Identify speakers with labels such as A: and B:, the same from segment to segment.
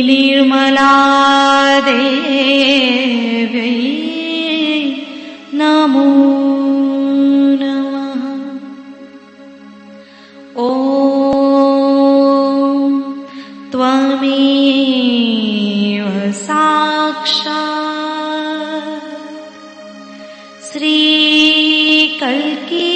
A: निर्मला देव्यै नमो नमः। ॐ त्वमेव साक्षात् श्रीकल्की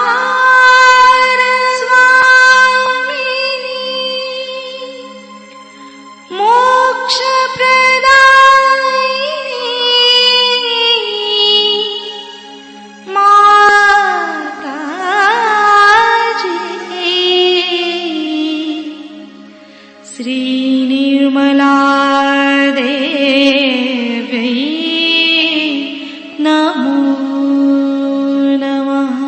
A: श्रीसहस्रार स्वामिनी मोक्षप्रदायिनी माताजी श्रीनिर्मला देव्यै नमो नमः।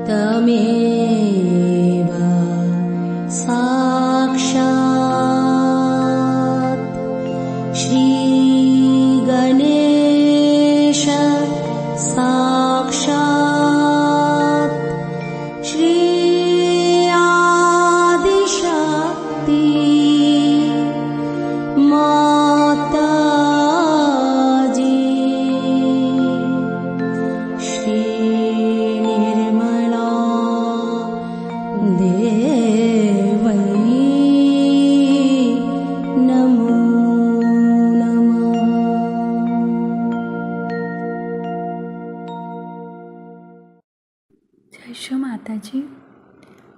B: तमेव साक्षात् श्रीगणेश साक्षात् श्री आदिशक्ति माताजी श्री निर्मला देवै नमो नमः।
C: जय श्री माता जी।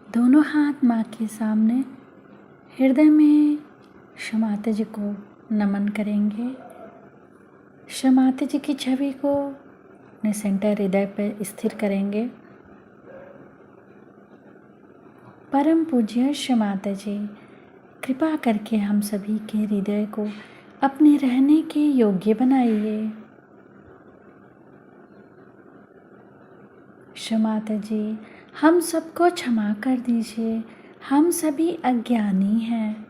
C: दोनों हाथ माँ के सामने हृदय में श्री माता जी को नमन करेंगे। श्री माता जी की छवि को अपने सेंटर हृदय पर स्थिर करेंगे। परम पूज्य श्री माता जी, कृपा करके हम सभी के हृदय को अपने रहने के योग्य बनाइए। श्री माता जी, हम सबको क्षमा कर दीजिए, हम सभी अज्ञानी हैं।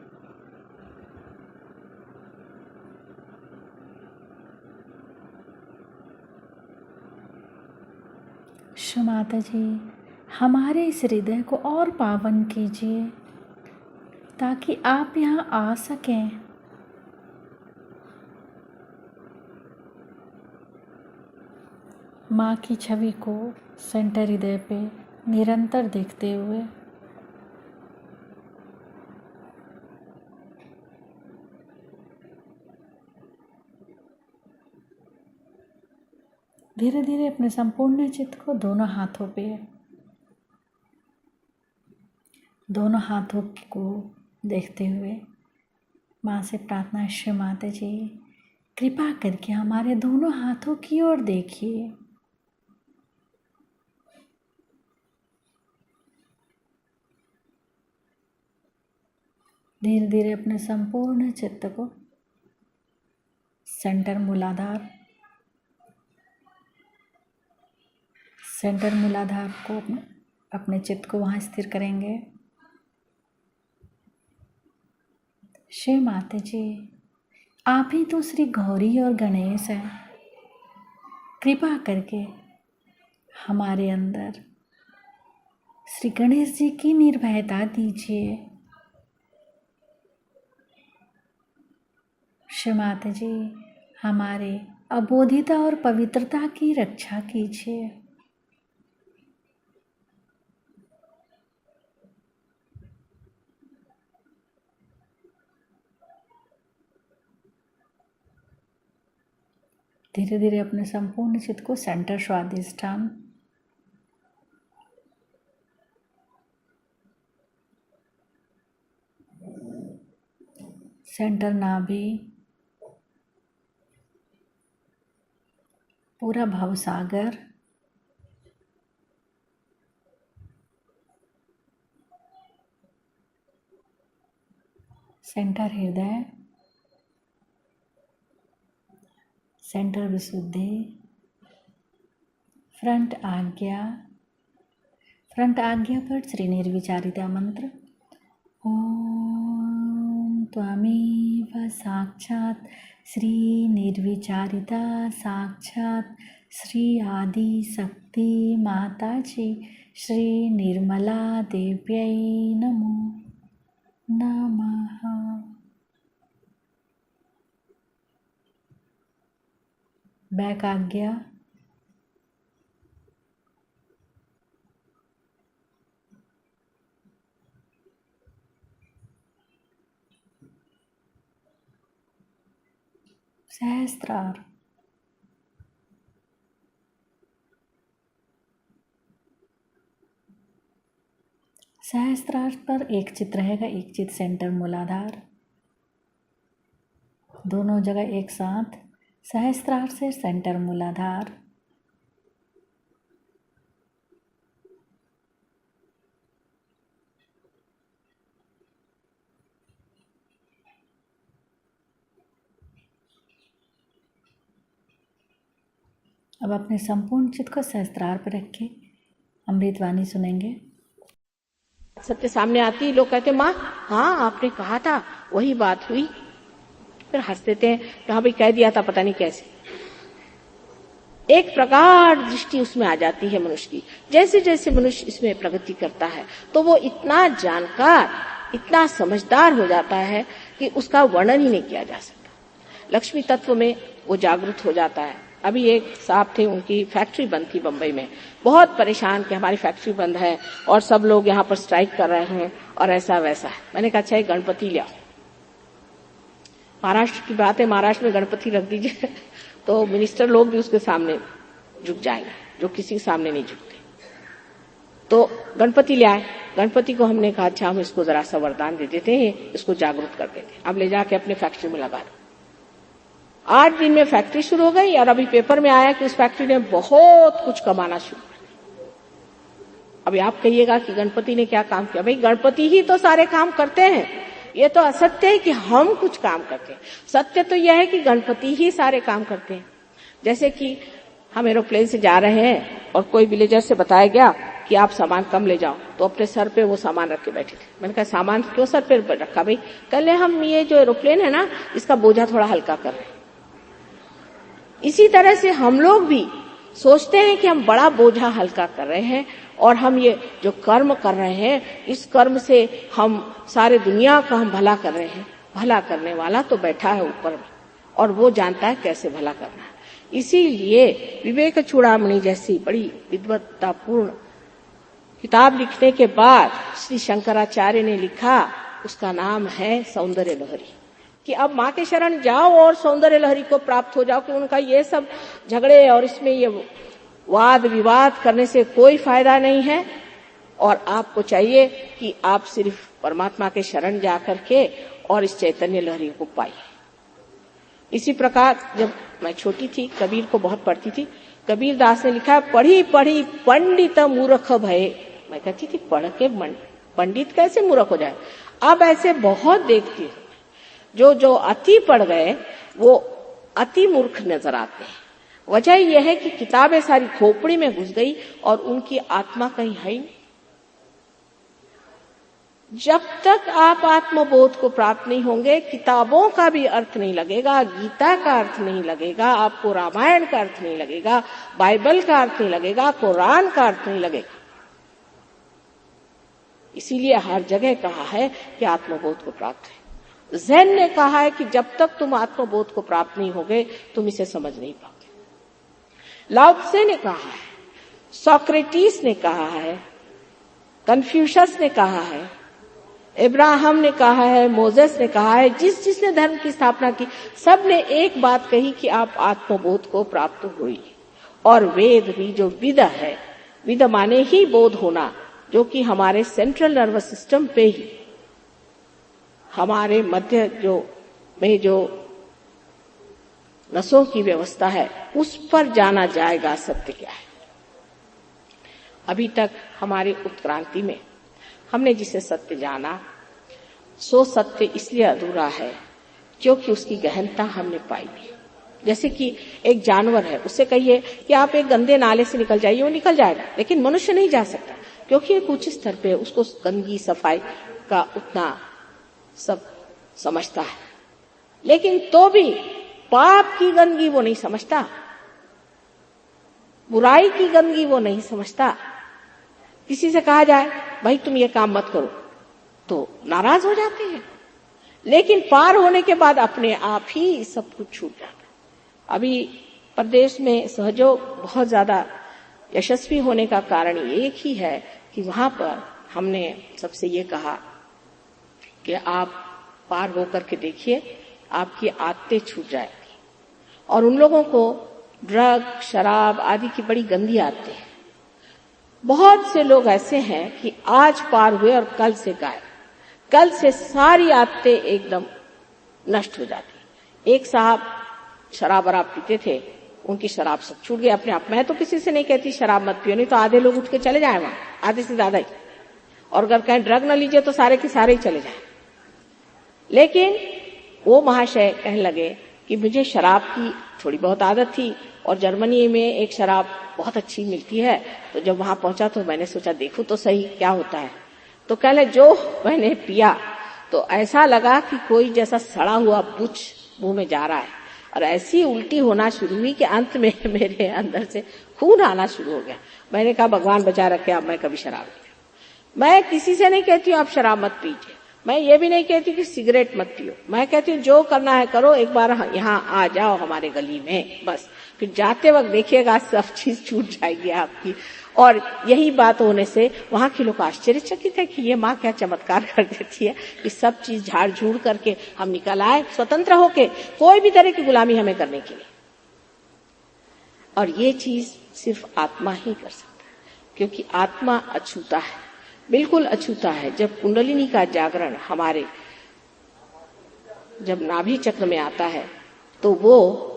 C: श्री माता जी, हमारे इस हृदय को और पावन कीजिए ताकि आप यहाँ आ सकें। माँ की छवि को सेंटर हृदय पे निरंतर देखते हुए धीरे धीरे अपने संपूर्ण चित्त को दोनों हाथों को देखते हुए माँ से प्रार्थना, श्री माता जी कृपा करके हमारे दोनों हाथों की ओर देखिए। धीरे धीरे अपने संपूर्ण चित्त को सेंटर मूलाधार को अपने चित्त को वहाँ स्थिर करेंगे। श्री माता जी, आप ही तो श्री गौरी और गणेश हैं। कृपा करके हमारे अंदर श्री गणेश जी की निर्भयता दीजिए। श्री माता जी, हमारे अबोधिता और पवित्रता की रक्षा कीजिए। धीरे धीरे अपने संपूर्ण चित्त को सेंटर स्वादिष्ठान सेंटर नाभि, पूरा भवसागर, सेंटर हृदय, सेंटर विशुद्धि, फ्रंट आज्ञा, फ्रंट आज्ञा पर श्री निर्विचारिता मंत्र। ओम त्वमेव साक्षात् श्री निर्विचारिता साक्षात् श्री आदि शक्ति माताजी श्री निर्मला देव्यै नमो नमः। बैक आज्ञा। सहस्त्रार। सहस्त्रार पर एक चित्र रहेगा, एक चित्र सेंटर मूलाधार, दोनों जगह एक साथ। सहस्त्रार से सेंटर मूलाधार, अब अपने संपूर्ण चित्त को सहस्त्रार पर रखें। अमृतवाणी सुनेंगे।
D: सत्य सामने आती, लोग कहते माँ हाँ आपने कहा था, वही बात हुई। फिर हंस देते हैं कि हाँ भाई कह दिया था, पता नहीं कैसे। एक प्रकार दृष्टि उसमें आ जाती है मनुष्य की। जैसे जैसे मनुष्य इसमें प्रगति करता है तो वो इतना जानकार, इतना समझदार हो जाता है कि उसका वर्णन ही नहीं किया जा सकता। लक्ष्मी तत्व में वो जागरूक हो जाता है। अभी एक साहब थे, उनकी फैक्ट्री बंद थी बंबई में, बहुत परेशान कि हमारी फैक्ट्री बंद है और सब लोग यहाँ पर स्ट्राइक कर रहे हैं और ऐसा वैसा है। मैंने कहा अच्छा गणपति ले आओ। महाराष्ट्र की बात है, महाराष्ट्र में गणपति रख दीजिए तो मिनिस्टर लोग भी उसके सामने झुक जाएंगे, जो किसी के सामने नहीं झुकते। तो गणपति ले आए। गणपति को हमने कहा अच्छा हम इसको जरा सा वरदान दे देते हैं, इसको जागरूक कर देते हैं, अब ले जाके अपने फैक्ट्री में लगा दो। 8 दिन में फैक्ट्री शुरू हो गई और अभी पेपर में आया कि उस फैक्ट्री ने बहुत कुछ कमाना शुरू कर दिया। अभी आप कहिएगा कि गणपति ने क्या काम किया? भाई गणपति ही तो सारे काम करते हैं। ये तो असत्य है कि हम कुछ काम करते हैं। सत्य तो यह है कि गणपति ही सारे काम करते हैं। जैसे कि हम एरोप्लेन से जा रहे हैं और कोई विलेजर से बताया गया कि आप सामान कम ले जाओ, तो अपने सर पे वो सामान रख के बैठे थे। मैंने कहा सामान क्यों सर पे रखा? भाई कल हम ये जो एरोप्लेन है ना, इसका बोझा थोड़ा हल्का कर रहे हैं। इसी तरह से हम लोग भी सोचते हैं कि हम बड़ा बोझा हल्का कर रहे हैं और हम ये जो कर्म कर रहे हैं, इस कर्म से हम सारे दुनिया का हम भला कर रहे हैं। भला करने वाला तो बैठा है ऊपर में और वो जानता है कैसे भला करना है। इसीलिए विवेक चूड़ामणि जैसी बड़ी विद्वत्तापूर्ण किताब लिखने के बाद श्री शंकराचार्य ने लिखा, उसका नाम है सौंदर्य लहरी, कि अब माँ के शरण जाओ और सौंदर्य लहरी को प्राप्त हो जाओ। कि उनका ये सब झगड़े और इसमें ये वाद विवाद करने से कोई फायदा नहीं है और आपको चाहिए कि आप सिर्फ परमात्मा के शरण जा करके और इस चैतन्य लहरी को पाइए। इसी प्रकार जब मैं छोटी थी, कबीर को बहुत पढ़ती थी। कबीर दास ने लिखा, पढ़ी पढ़ी पंडित मूर्ख भये। मैं कहती थी पढ़ के पंडित कैसे मूर्ख हो जाए? अब ऐसे बहुत देखती हूँ जो अति पढ़ गए वो अति मूर्ख नजर आते हैं। वजह यह है कि किताबें सारी खोपड़ी में घुस गई और उनकी आत्मा कहीं है ही नहीं। जब तक आप आत्मबोध को प्राप्त नहीं होंगे, किताबों का भी अर्थ नहीं लगेगा, गीता का अर्थ नहीं लगेगा, आपको रामायण का अर्थ नहीं लगेगा, बाइबल का अर्थ नहीं लगेगा, कुरान का अर्थ नहीं लगेगा। इसीलिए हर जगह कहा है कि आत्मबोध को प्राप्त है। ज़ेन ने कहा है कि जब तक तुम आत्मबोध को प्राप्त नहीं होगे तुम इसे समझ नहीं पाओगे। लाओ त्से ने कहा है, सोक्रेटिस ने कहा है, कन्फ्यूशस ने कहा है, इब्राहिम ने कहा है, मोजेस ने कहा है, जिसने धर्म की स्थापना की, सब ने एक बात कही कि आप आत्मबोध को प्राप्त हुई। और वेद भी जो विद है, विद माने ही बोध होना, जो कि हमारे सेंट्रल नर्वस सिस्टम पे ही, हमारे मध्य जो नसों की व्यवस्था है, उस पर जाना जाएगा सत्य क्या है। अभी तक हमारी उत्क्रांति में हमने जिसे सत्य जाना, सो सत्य इसलिए अधूरा है क्योंकि उसकी गहनता हमने पाई नहीं। जैसे कि एक जानवर है, उससे कहिए कि आप एक गंदे नाले से निकल जाइए, वो निकल जाएगा, लेकिन मनुष्य नहीं जा सकता। क्योंकि एक उच्च स्तर पे उसको गंदगी सफाई का उतना सब समझता है, लेकिन तो भी पाप की गंदगी वो नहीं समझता, बुराई की गंदगी वो नहीं समझता। किसी से कहा जाए भाई तुम ये काम मत करो तो नाराज हो जाते हैं, लेकिन पार होने के बाद अपने आप ही सब कुछ छूट जाता है। अभी प्रदेश में सहयोग बहुत ज्यादा यशस्वी होने का कारण एक ही है कि वहां पर हमने सबसे ये कहा कि आप पार होकर के देखिए, आपकी आदतें छूट जाएगी। और उन लोगों को ड्रग शराब आदि की बड़ी गंदी आदतें हैं। बहुत से लोग ऐसे हैं कि आज पार हुए और कल से गायब, कल से सारी आदतें एकदम नष्ट हो जाती। एक साहब शराब वराब पीते थे, उनकी शराब सब छूट गई अपने आप। मैं तो किसी से नहीं कहती शराब मत पियो, नहीं तो आधे लोग उठ के चले जाए वहां, आधे से ज्यादा ही। और अगर कहीं ड्रग न लीजिए तो सारे के सारे ही चले जाए। लेकिन वो महाशय कहने लगे कि मुझे शराब की थोड़ी बहुत आदत थी और जर्मनी में एक शराब बहुत अच्छी मिलती है, तो जब वहां पहुंचा तो मैंने सोचा देखूं तो सही क्या होता है। तो कहले जो मैंने पिया तो ऐसा लगा कि कोई जैसा सड़ा हुआ बुच मुंह में जा रहा है, और ऐसी उल्टी होना शुरू हुई कि अंत में मेरे अंदर से खून आना शुरू हो गया। मैंने कहा भगवान बचा रखे, अब मैं कभी शराब नहीं पीऊं। मैं किसी से नहीं कहती हूँ आप शराब मत पीजिए, मैं ये भी नहीं कहती कि सिगरेट मत पियो, मैं कहती हूँ जो करना है करो, एक बार यहाँ आ जाओ हमारे गली में, बस फिर जाते वक्त देखिएगा सब चीज छूट जाएगी आपकी। और यही बात होने से वहां के लोग आश्चर्यचकित है कि ये माँ क्या चमत्कार कर देती है कि सब चीज झाड़ झूड़ करके हम निकल आए स्वतंत्र होके, कोई भी तरह की गुलामी हमें करने के लिए। और ये चीज सिर्फ आत्मा ही कर सकता है, क्योंकि आत्मा अछूता है, बिल्कुल अछूता है। जब कुंडलिनी का जागरण हमारे जब नाभि चक्र में आता है तो वो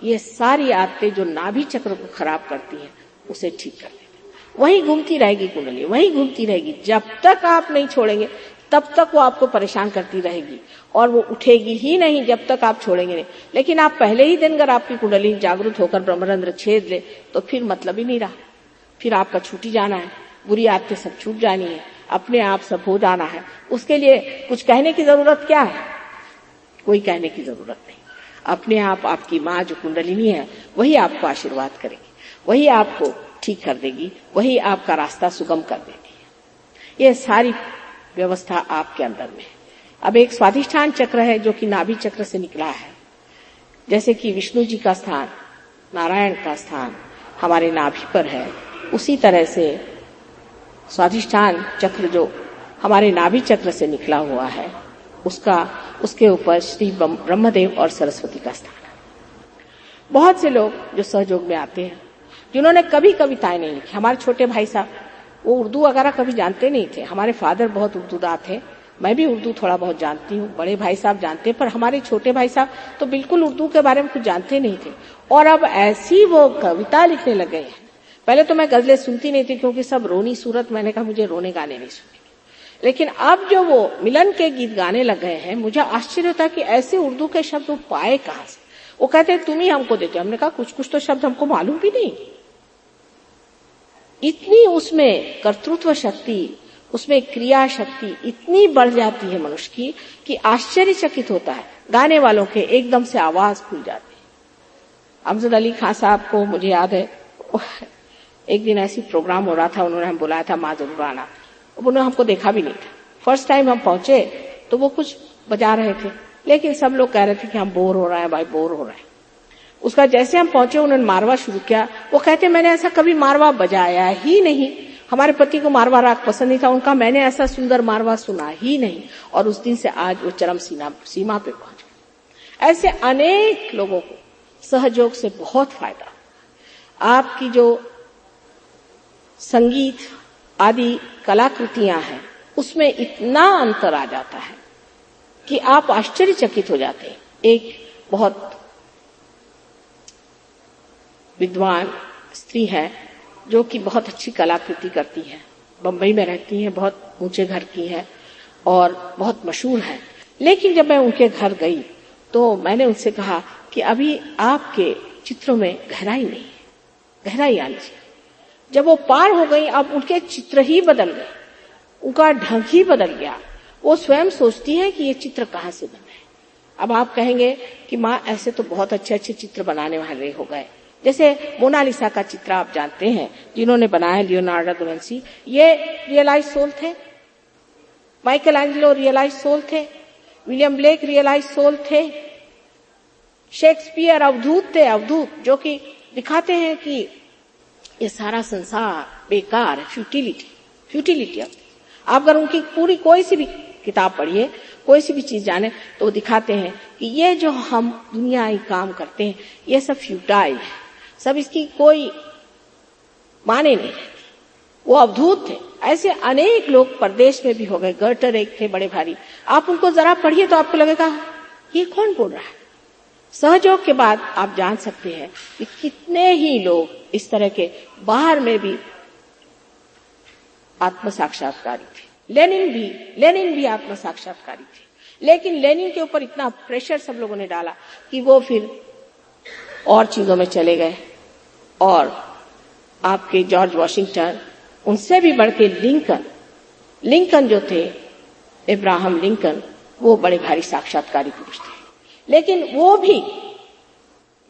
D: ये सारी आदतें जो नाभि चक्र को खराब करती हैं उसे ठीक कर देती है। वहीं घूमती रहेगी कुंडली, वहीं घूमती रहेगी। जब तक आप नहीं छोड़ेंगे तब तक वो आपको परेशान करती रहेगी और वो उठेगी ही नहीं जब तक आप छोड़ेंगे नहीं। लेकिन आप पहले ही दिन अगर आपकी कुंडली जागृत होकर ब्रह्मरंध्र छेद ले तो फिर मतलब ही नहीं रहा, फिर आपका छूटी जाना है, बुरी आदतें सब छूट जानी है, अपने आप सब हो जाना है। उसके लिए कुछ कहने की जरूरत क्या है? कोई कहने की जरूरत नहीं। अपने आप आपकी माँ जो कुंडलिनी है वही आपको आशीर्वाद करेगी, वही आपको ठीक कर देगी, वही आपका रास्ता सुगम कर देगी। ये सारी व्यवस्था आपके अंदर में है। अब एक स्वाधिष्ठान चक्र है जो कि नाभि चक्र से निकला है। जैसे कि विष्णु जी का स्थान, नारायण का स्थान हमारे नाभि पर है, उसी तरह से स्वाधिष्ठान चक्र जो हमारे नाभि चक्र से निकला हुआ है उसके ऊपर श्री ब्रह्मदेव और सरस्वती का स्थान है। बहुत से लोग जो सहयोग में आते हैं जिन्होंने कभी कविताएं नहीं लिखी, हमारे छोटे भाई साहब वो उर्दू वगैरह कभी जानते नहीं थे। हमारे फादर बहुत उर्दूदार थे, मैं भी उर्दू थोड़ा बहुत जानती हूँ, बड़े भाई साहब जानते, पर हमारे छोटे भाई साहब तो बिल्कुल उर्दू के बारे में कुछ जानते नहीं थे। और अब ऐसी वो कविता लिखने लगे हैं। पहले तो मैं गजलें सुनती नहीं थी क्योंकि सब रोनी सूरत, मैंने कहा मुझे रोने गाने नहीं सुनेंगे। लेकिन अब जो वो मिलन के गीत गाने लग गए हैं, मुझे आश्चर्य होता कि ऐसे उर्दू के शब्द वो पाए कहां से। वो कहते हैं तुम ही हमको देते हो। हमने कहा कुछ कुछ तो शब्द हमको मालूम भी नहीं। इतनी उसमें कर्तृत्व शक्ति, उसमें क्रिया शक्ति इतनी बढ़ जाती है मनुष्य की कि आश्चर्यचकित होता है। गाने वालों के एकदम से आवाज खुल जाती है। अमजद अली खान साहब को मुझे याद है, एक दिन ऐसी प्रोग्राम हो रहा था, उन्होंने हम बुलाया था, माँ जरूर आना। उन्होंने हमको देखा भी नहीं था। फर्स्ट टाइम हम पहुंचे तो वो कुछ बजा रहे थे, लेकिन सब लोग कह रहे थे कि हम बोर हो रहे हैं भाई, बोर हो रहे हैं। उसका जैसे हम पहुंचे उन्होंने मारवा शुरू किया। वो कहते मैंने ऐसा कभी मारवा बजाया ही नहीं, हमारे पति को मारवा राग पसंद नहीं था उनका, मैंने ऐसा सुंदर मारवा सुना ही नहीं। और उस दिन से आज वो चरम सीमा पे पहुंच गए। ऐसे अनेक लोगों को सहयोग से बहुत फायदा। आपकी जो संगीत आदि कलाकृतियां हैं उसमें इतना अंतर आ जाता है कि आप आश्चर्यचकित हो जाते हैं। एक बहुत विद्वान स्त्री है जो कि बहुत अच्छी कलाकृति करती है, बंबई में रहती है, बहुत ऊंचे घर की है और बहुत मशहूर है। लेकिन जब मैं उनके घर गई तो मैंने उनसे कहा कि अभी आपके चित्रों में गहराई नहीं है, गहराई आनी चाहिए। जब वो पार हो गई, अब उनके चित्र ही बदल गए, उनका ढंग ही बदल गया। वो स्वयं सोचती है कि ये चित्र कहाँ से बने। अब आप कहेंगे कि माँ ऐसे तो बहुत अच्छे अच्छे चित्र बनाने वाले हो गए, जैसे मोनालिसा का चित्र आप जानते हैं, जिन्होंने बनाया लियोनार्डो दा विंची, ये रियलाइज सोल थे। माइकल एंजेलो रियलाइज सोल थे। विलियम ब्लेक रियलाइज सोल थे। शेक्सपियर अवधूत थे, अवधूत, जो कि दिखाते हैं कि ये सारा संसार बेकार है, फ्यूटिलिटी। आप अगर उनकी पूरी कोई सी भी किताब पढ़िए, कोई सी भी चीज जाने, तो वो दिखाते हैं कि ये जो हम दुनियाई काम करते हैं ये सब फ्यूटाइल है, सब इसकी कोई माने नहीं। वो अवधूत थे। ऐसे अनेक लोग परदेश में भी हो गए। गर्टर एक थे बड़े भारी, आप उनको जरा पढ़िए तो आपको लगेगा ये कौन बोल रहा है। सहयोग के बाद आप जान सकते हैं कि कितने ही लोग इस तरह के बाहर में भी आत्म साक्षात्कारी थे। लेनिन भी आत्म साक्षात्कारी थे, लेकिन लेनिन के ऊपर इतना प्रेशर सब लोगों ने डाला कि वो फिर और चीजों में चले गए। और आपके जॉर्ज वॉशिंगटन, उनसे भी बढ़ के लिंकन जो थे, इब्राहिम लिंकन, वो बड़े भारी साक्षात्कारी पुरुष थे। लेकिन वो भी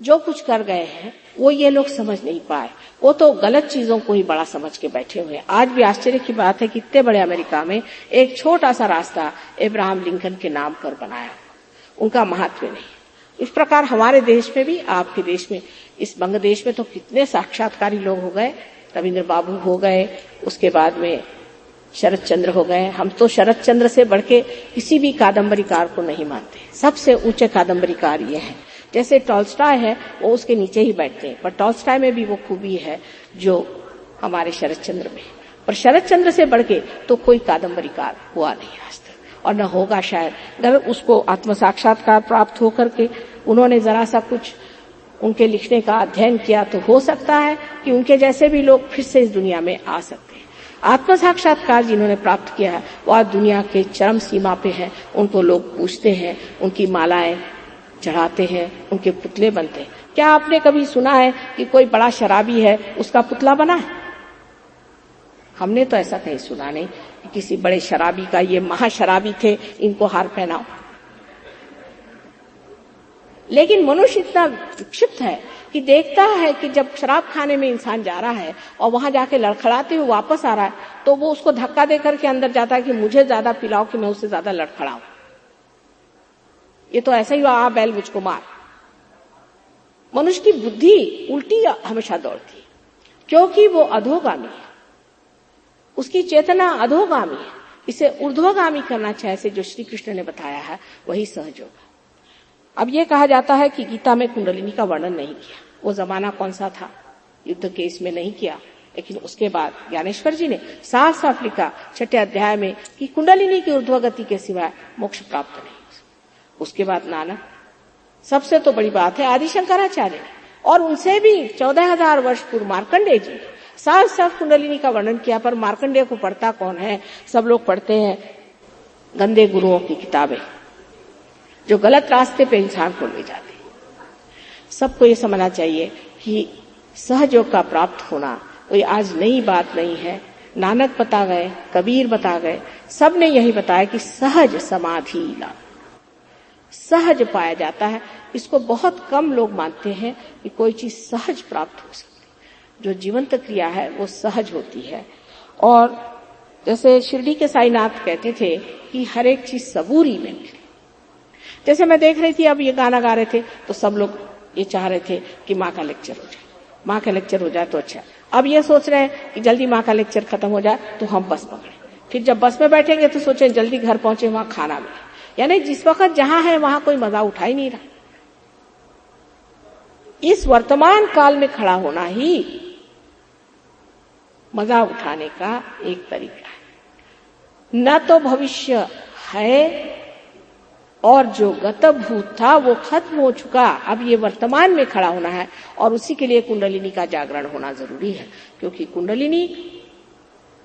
D: जो कुछ कर गए हैं वो ये लोग समझ नहीं पाए। वो तो गलत चीजों को ही बड़ा समझ के बैठे हुए हैं। आज भी आश्चर्य की बात है कि इतने बड़े अमेरिका में एक छोटा सा रास्ता इब्राहिम लिंकन के नाम पर बनाया, उनका महत्व नहीं। इस प्रकार हमारे देश में भी, आपके देश में, इस बांग्लादेश में तो कितने साक्षात्कारी लोग हो गए। रविंद्र बाबू हो गए, उसके बाद में शरद चंद्र हो गए। हम तो शरद चंद्र से बढ़ के किसी भी कादम्बरीकार को नहीं मानते। सबसे ऊंचे कादम्बरीकार ये हैं। जैसे टॉल्स्टॉय है, वो उसके नीचे ही बैठते हैं, पर टॉल्स्टॉय में भी वो खूबी है जो हमारे शरद चंद्र में। पर शरद चंद्र से बढ़ के तो कोई कादम्बरीकार हुआ नहीं आज तक, और न होगा शायद। अगर उसको आत्म साक्षात्कार प्राप्त होकर के उन्होंने जरा सा कुछ उनके लिखने का अध्ययन किया तो हो सकता है कि उनके जैसे भी लोग फिर से इस दुनिया में आ सकते हैं। आत्म साक्षात्कार जिन्होंने प्राप्त किया है वो आज दुनिया के चरम सीमा पे है। उनको लोग पूछते हैं, उनकी मालाएं चढ़ाते हैं, उनके पुतले बनते हैं। क्या आपने कभी सुना है कि कोई बड़ा शराबी है उसका पुतला बना है? हमने तो ऐसा कहीं सुना नहीं कि किसी बड़े शराबी का, ये महाशराबी थे, इनको हार पहनाओ। लेकिन मनुष्य इतना विक्षिप्त है कि देखता है कि जब शराब खाने में इंसान जा रहा है और वहां जाके लड़खड़ाते हुए वापस आ रहा है, तो वो उसको धक्का देकर के अंदर जाता है कि मुझे ज्यादा पिलाओ कि मैं उससे ज्यादा लड़खड़ाऊं। ये तो ऐसा ही हुआ, आ बैल मुझको मार। मनुष्य की बुद्धि उल्टी हमेशा दौड़ती है, क्योंकि वो अधोगामी है, उसकी चेतना अधोगामी है। इसे ऊर्ध्वगामी करना चाहिए, से जो श्री कृष्ण ने बताया है वही सहयोग। अब ये कहा जाता है कि गीता में कुंडलिनी का वर्णन नहीं किया। वो जमाना कौन सा था, युद्ध के इसमें नहीं किया। लेकिन उसके बाद ज्ञानेश्वर जी ने साफ साफ लिखा 6 अध्याय में कि कुंडलिनी की ऊर्ध्वगति के सिवाय मोक्ष प्राप्त नहीं। उसके बाद नानक, सबसे तो बड़ी बात है आदि शंकराचार्य, और उनसे भी 14,000 वर्ष पूर्व मार्कंडेय जी साफ साफ कुंडलिनी का वर्णन किया। पर मार्कंडेय को पढ़ता कौन है? सब लोग पढ़ते हैं गंदे गुरुओं की किताबें, जो गलत रास्ते पे इंसान को ले जाते। सबको ये समझना चाहिए कि सहयोग का प्राप्त होना कोई आज नई बात नहीं है। नानक बता गए, कबीर बता गए, सब ने यही बताया कि सहज समाधि लाभ, सहज पाया जाता है। इसको बहुत कम लोग मानते हैं कि कोई चीज सहज प्राप्त हो सकती। जो जीवंत क्रिया है वो सहज होती है। और जैसे शिरडी के साईनाथ कहते थे कि हर एक चीज सबूरी में मिले। जैसे मैं देख रही थी, अब ये गाना गा रहे थे तो सब लोग ये चाह रहे थे कि माँ का लेक्चर हो जाए, माँ का लेक्चर हो जाए तो अच्छा। अब ये सोच रहे हैं कि जल्दी माँ का लेक्चर खत्म हो जाए तो हम बस पकड़े। फिर जब बस में बैठेंगे तो सोचें जल्दी घर पहुंचे, वहां खाना मिले। यानी जिस वक्त जहां है वहां कोई मजा उठा ही नहीं रहा। इस वर्तमान काल में खड़ा होना ही मजा उठाने का एक तरीका है। न तो भविष्य है, और जो गत भूत था वो खत्म हो चुका। अब ये वर्तमान में खड़ा होना है, और उसी के लिए कुंडलिनी का जागरण होना जरूरी है। क्योंकि कुंडलिनी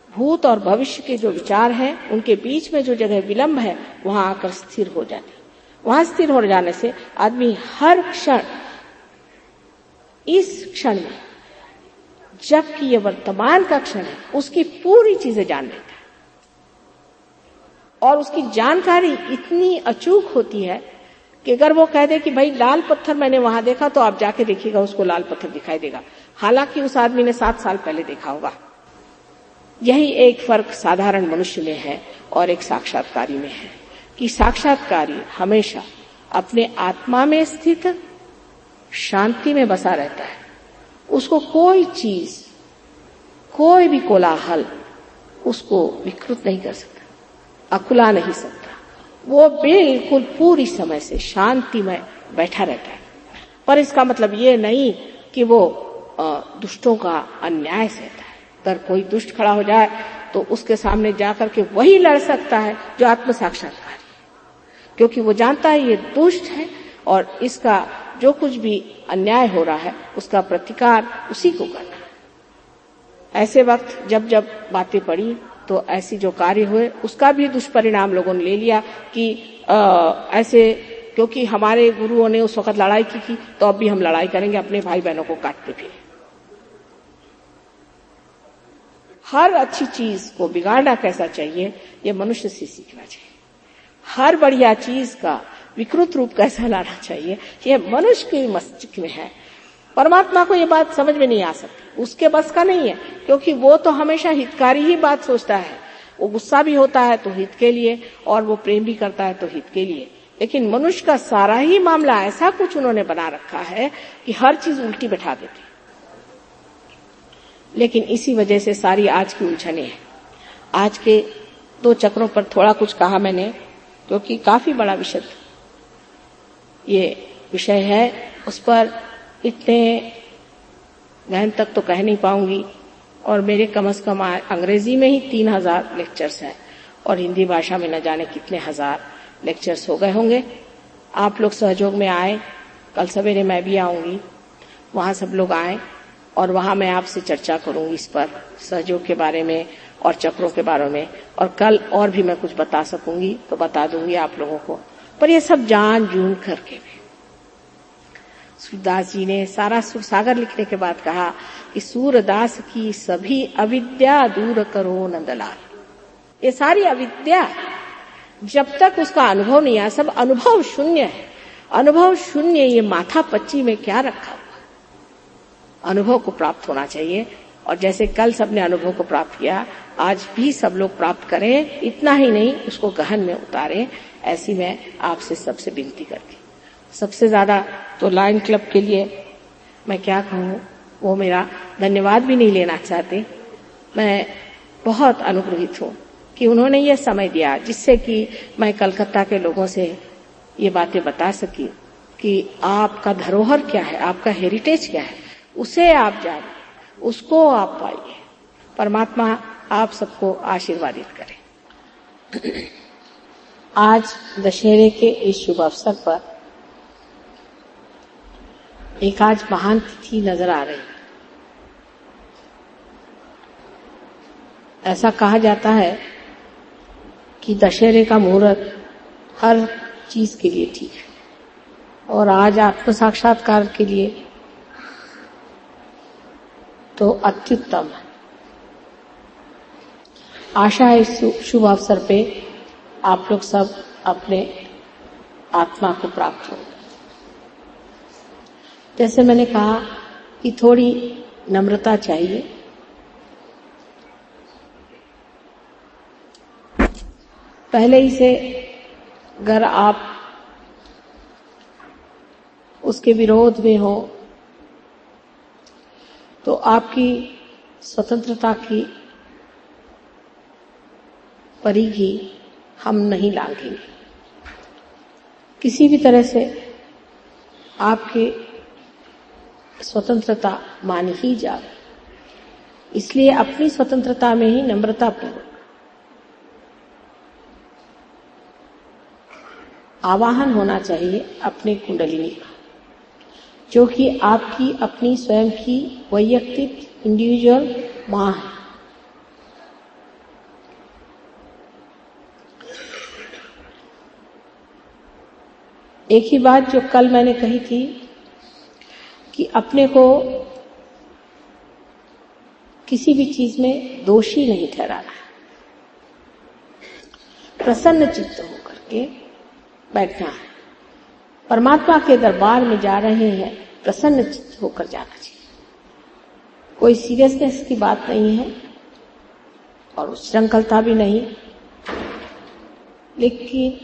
D: भूत और भविष्य के जो विचार हैं उनके बीच में जो जगह विलंब है वहां आकर स्थिर हो जाती। वहां स्थिर हो जाने से आदमी हर क्षण, इस क्षण में जबकि ये वर्तमान का क्षण है, उसकी पूरी चीजें जान लेता है और उसकी जानकारी इतनी अचूक होती है कि अगर वो कह दे कि भाई लाल पत्थर मैंने वहां देखा, तो आप जाके देखिएगा उसको लाल पत्थर दिखाई देगा, हालांकि उस आदमी ने 7 साल पहले देखा होगा। यही एक फर्क साधारण मनुष्य में है और एक साक्षात्कारी में है कि साक्षात्कारी हमेशा अपने आत्मा में स्थित शांति में बसा रहता है। उसको कोई चीज, कोई भी कोलाहल उसको विकृत नहीं कर सकता, अकुला नहीं सकता। वो बिल्कुल पूरी समय से शांति में बैठा रहता है। पर इसका मतलब ये नहीं कि वो दुष्टों का अन्याय सहता है। अगर कोई दुष्ट खड़ा हो जाए तो उसके सामने जाकर के वही लड़ सकता है जो आत्म साक्षात्कार है, क्योंकि वो जानता है ये दुष्ट है और इसका जो कुछ भी अन्याय हो रहा है उसका प्रतिकार उसी को करना है। ऐसे वक्त जब जब बातें पड़ी तो ऐसी जो कार्य हुए उसका भी दुष्परिणाम लोगों ने ले लिया कि ऐसे, क्योंकि हमारे गुरुओं ने उस वक्त लड़ाई की थी तो अब भी हम लड़ाई करेंगे, अपने भाई बहनों को काटते फिरे। हर अच्छी चीज को बिगाड़ना कैसा चाहिए ये मनुष्य से सीखना चाहिए। हर बढ़िया चीज का विकृत रूप कैसा लाना चाहिए ये मनुष्य के मस्तिष्क में है। परमात्मा को ये बात समझ में नहीं आ सकती, उसके बस का नहीं है, क्योंकि वो तो हमेशा हितकारी ही बात सोचता है। वो गुस्सा भी होता है तो हित के लिए, और वो प्रेम भी करता है तो हित के लिए। लेकिन मनुष्य का सारा ही मामला ऐसा कुछ उन्होंने बना रखा है कि हर चीज उल्टी बैठा देते। लेकिन इसी वजह से सारी आज की उलझने हैं। आज के 2 चक्रों पर थोड़ा कुछ कहा मैंने, क्योंकि काफी बड़ा विषय ये विषय है, उस पर इतने गहन तक तो कह नहीं पाऊंगी। और मेरे कम से कम अंग्रेजी में ही 3000 लेक्चर्स हैं और हिंदी भाषा में न जाने कितने हजार लेक्चर्स हो गए होंगे। आप लोग सहयोग में आए, कल सवेरे मैं भी आऊंगी, वहां सब लोग आए और वहां मैं आपसे चर्चा करूंगी इस पर, सहयोग के बारे में और चक्रों के बारे में। और कल और भी मैं कुछ बता सकूंगी तो बता दूंगी आप लोगों को। पर ये सब जान जून करके भी सूरदास जी ने सारा सुर सागर लिखने के बाद कहा कि सूरदास की सभी अविद्या दूर करो नंदलाल। ये सारी अविद्या जब तक उसका अनुभव नहीं आया, सब अनुभव शून्य है। अनुभव शून्य, ये माथा पच्ची में क्या रखा हुआ, अनुभव को प्राप्त होना चाहिए। और जैसे कल सबने अनुभव को प्राप्त किया, आज भी सब लोग प्राप्त करें, इतना ही नहीं उसको गहन में उतारें। ऐसी मैं आपसे सबसे विनती करती। सबसे ज्यादा तो लायन क्लब के लिए मैं क्या कहूँ, वो मेरा धन्यवाद भी नहीं लेना चाहते। मैं बहुत अनुग्रहित हूँ कि उन्होंने ये समय दिया जिससे कि मैं कलकत्ता के लोगों से ये बातें बता सकी कि आपका धरोहर क्या है, आपका हेरिटेज क्या है, उसे आप जानिए, उसको आप पाइए। परमात्मा आप सबको आशीर्वादित करे। आज दशहरे के इस शुभ अवसर पर एक आज महान तिथि नजर आ रही है। ऐसा कहा जाता है कि दशहरे का मुहूर्त हर चीज के लिए ठीक है, और आज आत्म साक्षात्कार के लिए तो अत्युत्तम है। आशा है इस शुभ अवसर पे आप लोग सब अपने आत्मा को प्राप्त हो। जैसे मैंने कहा कि थोड़ी नम्रता चाहिए। पहले ही से अगर आप उसके विरोध में हो तो आपकी स्वतंत्रता की परिधि हम नहीं लांघेंगे। किसी भी तरह से आपकी स्वतंत्रता मानी ही जाए, इसलिए अपनी स्वतंत्रता में ही नम्रता पूर्वक आवाहन होना चाहिए अपने कुंडलिनी का, जो कि आपकी अपनी स्वयं की वैयक्तिक इंडिविजुअल मां है। एक ही बात जो कल मैंने कही थी कि अपने को किसी भी चीज में दोषी नहीं ठहराना है। प्रसन्न चित्त होकर के बैठना है। परमात्मा के दरबार में जा रहे हैं, प्रसन्न चित्त होकर जाना चाहिए। कोई सीरियसनेस की बात नहीं है और उच्छृंखलता भी नहीं, लेकिन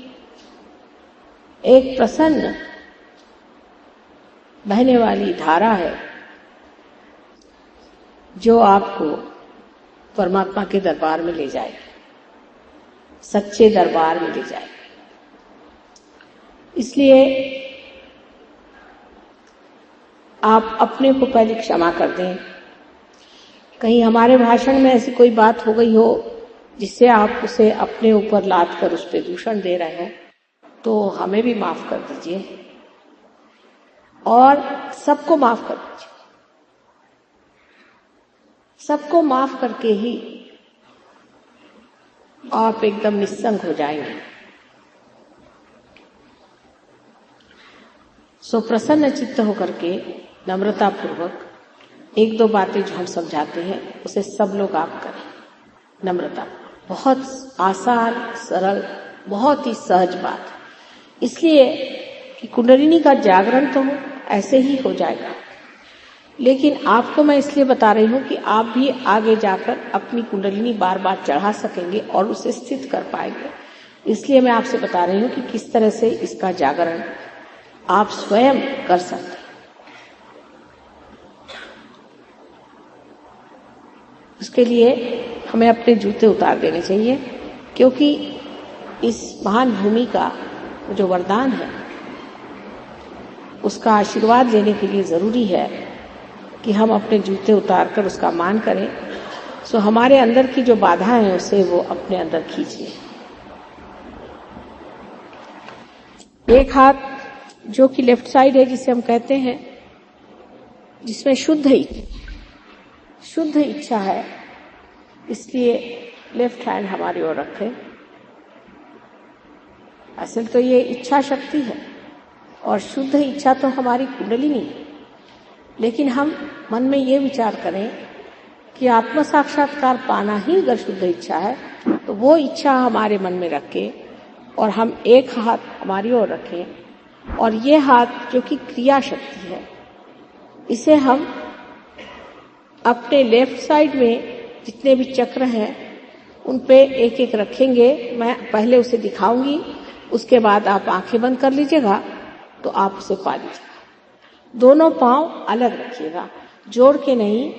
D: एक प्रसन्न बहने वाली धारा है जो आपको परमात्मा के दरबार में ले जाएगी, सच्चे दरबार में ले जाएगी। इसलिए आप अपने को पहले क्षमा कर दें। कहीं हमारे भाषण में ऐसी कोई बात हो गई हो जिससे आप उसे अपने ऊपर लाद कर उस पर दूषण दे रहे हो, तो हमें भी माफ कर दीजिए और सबको माफ कर दीजिए। सबको माफ करके ही आप एकदम निस्संग हो जाएंगे। सो प्रसन्न चित्त होकर के नम्रता पूर्वक एक दो बातें जो हम समझाते हैं उसे सब लोग आप करें। नम्रता बहुत आसान, सरल, बहुत ही सहज बात है। इसलिए कि कुंडलिनी का जागरण तो ऐसे ही हो जाएगा, लेकिन आपको मैं इसलिए बता रही हूं कि आप भी आगे जाकर अपनी कुंडलिनी बार बार चढ़ा सकेंगे और उसे स्थित कर पाएंगे। इसलिए मैं आपसे बता रही हूं कि किस तरह से इसका जागरण आप स्वयं कर सकते हैं। उसके लिए हमें अपने जूते उतार देने चाहिए, क्योंकि इस महान भूमि का जो वरदान है उसका आशीर्वाद लेने के लिए जरूरी है कि हम अपने जूते उतार कर उसका मान करें। सो हमारे अंदर की जो बाधाएं हैं उसे वो अपने अंदर खींच लें। एक हाथ जो कि लेफ्ट साइड है, जिसे हम कहते हैं, जिसमें शुद्ध इच्छा है, इसलिए लेफ्ट हैंड हमारी ओर रखें। असल तो ये इच्छा शक्ति है और शुद्ध इच्छा तो हमारी कुंडलिनी है, लेकिन हम मन में ये विचार करें कि आत्म साक्षात्कार पाना ही अगर शुद्ध इच्छा है तो वो इच्छा हमारे मन में रख के और हम एक हाथ हमारी ओर रखें और ये हाथ जो कि क्रिया शक्ति है, इसे हम अपने लेफ्ट साइड में जितने भी चक्र हैं उन पे एक एक रखेंगे। मैं पहले उसे दिखाऊंगी, उसके बाद आप आंखें बंद कर लीजिएगा तो आप उसे पा लीजिएगा। दोनों पांव अलग रखिएगा, जोड़ के नहीं,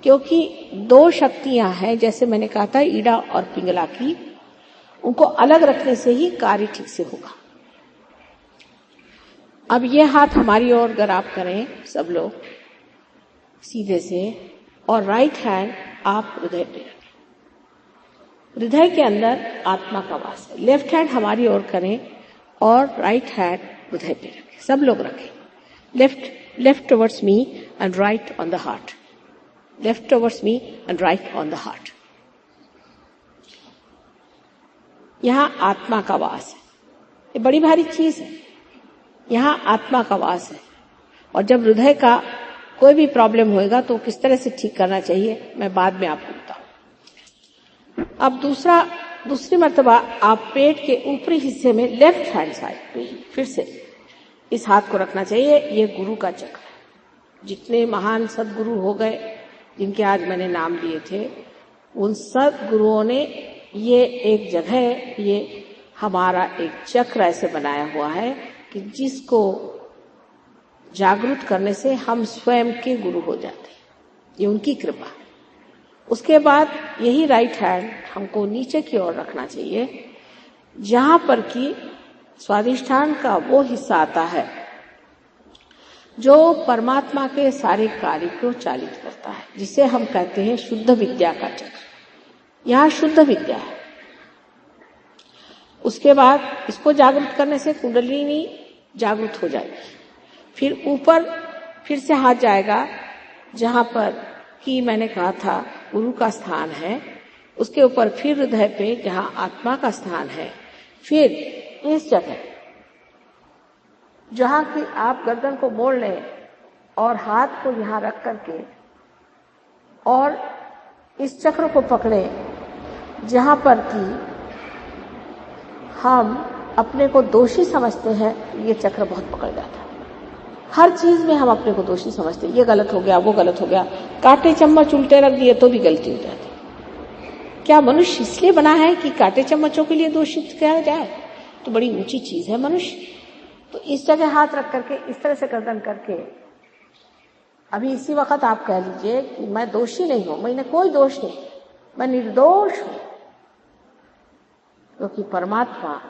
D: क्योंकि दो शक्तियां हैं, जैसे मैंने कहा था ईड़ा और पिंगला की, उनको अलग रखने से ही कार्य ठीक से होगा। अब ये हाथ हमारी ओर अगर आप करें सब लोग सीधे से, और राइट हैंड आप हृदय पे रखें। हृदय के अंदर आत्मा का वास है। लेफ्ट हैंड हमारी ओर करें और राइट हैंड हृदय पे रखें। सब लोग रखें। Left towards me and right on the heart. Left towards me and right on the heart. यहां आत्मा का वास है। ये बड़ी भारी चीज है। यहां आत्मा का वास है, और जब हृदय का कोई भी प्रॉब्लम होएगा तो किस तरह से ठीक करना चाहिए मैं बाद में आपको बताऊं। अब दूसरी मर्तबा आप पेट के ऊपरी हिस्से में लेफ्ट हैंड साइड पे फिर से इस हाथ को रखना चाहिए। ये गुरु का चक्र है। जितने महान सदगुरु हो गए जिनके आज मैंने नाम लिए थे, उन सदगुरुओं ने ये एक जगह, ये हमारा एक चक्र ऐसे बनाया हुआ है कि जिसको जागृत करने से हम स्वयं के गुरु हो जाते हैं। ये उनकी कृपा। उसके बाद यही राइट हैंड हमको नीचे की ओर रखना चाहिए, जहां पर कि स्वादिष्ठान का वो हिस्सा आता है जो परमात्मा के सारे कार्य को चालित करता है, जिसे हम कहते हैं शुद्ध विद्या का चक्र। यहां शुद्ध विद्या है। उसके बाद इसको जागृत करने से कुंडलिनी जागृत हो जाएगी। फिर ऊपर फिर से हाथ जाएगा जहां पर कि मैंने कहा था गुरु का स्थान है। उसके ऊपर फिर हृदय पे जहां आत्मा का स्थान है। फिर इस जगह जहां कि आप गर्दन को मोड़ लें और हाथ को यहां रख करके और इस चक्र को पकड़े जहां पर कि हम अपने को दोषी समझते हैं, ये चक्र बहुत पकड़ जाता है। हर चीज में हम अपने को दोषी समझते हैं, ये गलत हो गया, वो गलत हो गया, कांटे चम्मच उल्टे रख दिए तो भी गलती हो जाती। क्या मनुष्य इसलिए बना है कि कांटे चम्मचों के लिए दोषित किया जाए? तो बड़ी ऊंची चीज है मनुष्य। तो इस जगह हाथ रख करके इस तरह से गर्दन करके अभी इसी वक्त आप कह लीजिए कि मैं दोषी नहीं हूं, मैंने कोई दोष नहीं, मैं निर्दोष हूं, क्योंकि परमात्मा